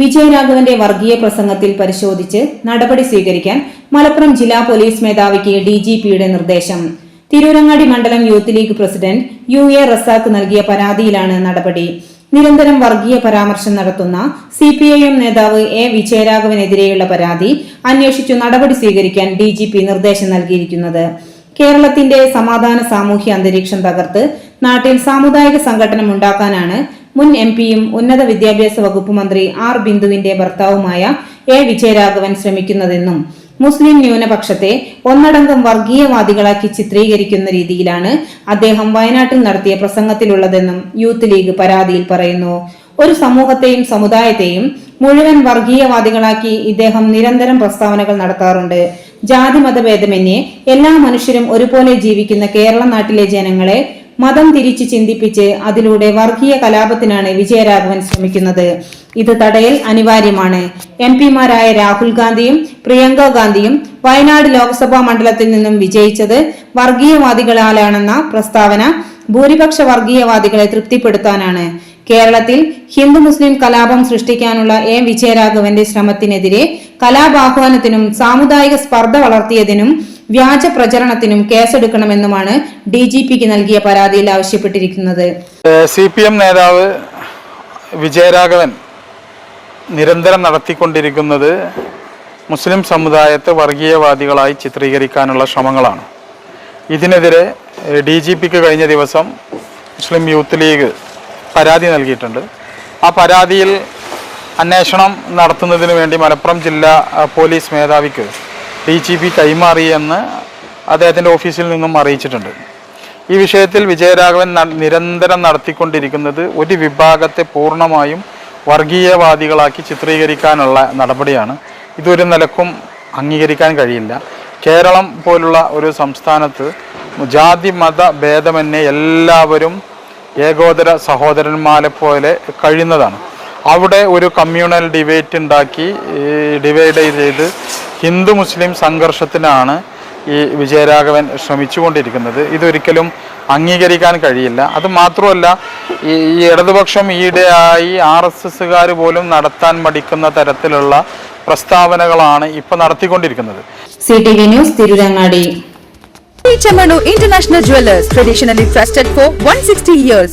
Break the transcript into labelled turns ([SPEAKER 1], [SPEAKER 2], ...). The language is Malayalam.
[SPEAKER 1] വിജയരാഘവന്റെ വർഗീയ പ്രസംഗത്തിൽ പരിശോധിച്ച് നടപടി സ്വീകരിക്കാൻ മലപ്പുറം ജില്ലാ പോലീസ് മേധാവിക്ക് ഡിജിപിയുടെ നിർദ്ദേശം. തിരൂരങ്ങാടി മണ്ഡലം youth league president UA Razak നൽകിയ പരാതിയിലാണ് നടപടി. നിരന്തരം വർഗീയ പരാമർശം നടത്തുന്ന CPIM നേതാവ് A വിജയരാഘവനെതിരെയുള്ള പരാതി അന്വേഷിച്ചു നടപടി സ്വീകരിക്കാൻ DGP നിർദ്ദേശം നൽകിയിരിക്കുന്നത്. കേരളത്തിന്റെ സമാധാന സാമൂഹ്യ അന്തരീക്ഷം തകർത്ത് നാട്ടിൽ സാമുദായിക സംഘടന ഉണ്ടാക്കാനാണ് മുൻ MP-യും ഉന്നത വിദ്യാഭ്യാസ വകുപ്പ് മന്ത്രി R ബിന്ദുവിന്റെ ഭർത്താവുമായ A വിജയരാഘവൻ ശ്രമിക്കുന്നതെന്നും മുസ്ലിം ന്യൂനപക്ഷത്തെ ഒന്നടങ്കം വർഗീയവാദികളാക്കി ചിത്രീകരിക്കുന്ന രീതിയിലാണ് അദ്ദേഹം വയനാട്ടിൽ നടത്തിയ പ്രസംഗത്തിലുള്ളതെന്നും യൂത്ത് ലീഗ് പരാതിയിൽ പറയുന്നു. ഒരു സമൂഹത്തെയും സമുദായത്തെയും മുഴുവൻ വർഗീയവാദികളാക്കി ഇദ്ദേഹം നിരന്തരം പ്രസ്താവനകൾ നടത്താറുണ്ട്. ജാതി മതഭേദമന്യേ എല്ലാ മനുഷ്യരും ഒരുപോലെ ജീവിക്കുന്ന കേരള നാട്ടിലെ ജനങ്ങളെ മതം തിരിച്ച് ചിന്തിപ്പിച്ച് അതിലൂടെ വർഗീയ കലാപത്തിനാണ് വിജയരാഘവൻ ശ്രമിക്കുന്നത്. ഇത് തടയൽ അനിവാര്യമാണ്. MP-മാരായ രാഹുൽ ഗാന്ധിയും പ്രിയങ്ക ഗാന്ധിയും വയനാട് ലോക്സഭാ മണ്ഡലത്തിൽ നിന്നും വിജയിച്ചത് വർഗീയവാദികളാലാണെന്ന പ്രസ്താവന ഭൂരിപക്ഷ വർഗീയവാദികളെ തൃപ്തിപ്പെടുത്താനാണ്. കേരളത്തിൽ ഹിന്ദു മുസ്ലിം കലാപം സൃഷ്ടിക്കാനുള്ള A വിജയരാഘവന്റെ ശ്രമത്തിനെതിരെ കലാപാഹ്വാനത്തിനും സാമുദായിക സ്പർദ്ധ വളർത്തിയതിനും വ്യാജ പ്രചരണത്തിനും കേസെടുക്കണമെന്നുമാണ് DGPക്ക് നൽകിയ പരാതിയിൽ ആവശ്യപ്പെട്ടിരിക്കുന്നത്.
[SPEAKER 2] CPM നേതാവ് വിജയരാഘവൻ നിരന്തരം നടത്തിക്കൊണ്ടിരിക്കുന്നത് മുസ്ലിം സമുദായത്തെ വർഗീയവാദികളായി ചിത്രീകരിക്കാനുള്ള ശ്രമങ്ങളാണ്. ഇതിനെതിരെ DGPക്ക് കഴിഞ്ഞ ദിവസം മുസ്ലിം യൂത്ത് ലീഗ് പരാതി നൽകിയിട്ടുണ്ട്. ആ പരാതിയിൽ അന്വേഷണം നടത്തുന്നതിന് വേണ്ടി മലപ്പുറം ജില്ലാ പോലീസ് മേധാവിക്ക് DGP കൈമാറിയെന്ന് അദ്ദേഹത്തിൻ്റെ ഓഫീസിൽ നിന്നും അറിയിച്ചിട്ടുണ്ട്. ഈ വിഷയത്തിൽ വിജയരാഘവൻ നിരന്തരം നടത്തിക്കൊണ്ടിരിക്കുന്നത് ഒരു വിഭാഗത്തെ പൂർണ്ണമായും വർഗീയവാദികളാക്കി ചിത്രീകരിക്കാനുള്ള നടപടിയാണ്. ഇതൊരു നിലക്കും അംഗീകരിക്കാൻ കഴിയില്ല. കേരളം പോലുള്ള ഒരു സംസ്ഥാനത്ത് ജാതി മത ഭേദമന്യേ എല്ലാവരും ഏകോദര സഹോദരന്മാരെ പോലെ കഴിയുന്നതാണ്. അവിടെ ഒരു കമ്മ്യൂണൽ ഡിവൈഡ് ചെയ്ത് ഹിന്ദു മുസ്ലിം സംഘർഷത്തിനാണ് ഈ വിജയരാഘവൻ ശ്രമിച്ചുകൊണ്ടിരിക്കുന്നത്. ഇതൊരിക്കലും അംഗീകരിക്കാൻ കഴിയില്ല. അത് മാത്രമല്ല, ഈ ഇടതുപക്ഷം ഈയിടെയായി RSSകാർ പോലും നടത്താൻ മടിക്കുന്ന തരത്തിലുള്ള പ്രസ്താവനകളാണ് ഇപ്പൊ നടത്തിക്കൊണ്ടിരിക്കുന്നത്.
[SPEAKER 1] CTV news Tirurangadi.
[SPEAKER 3] Chamano International Jewelers, traditionally trusted for 160 years.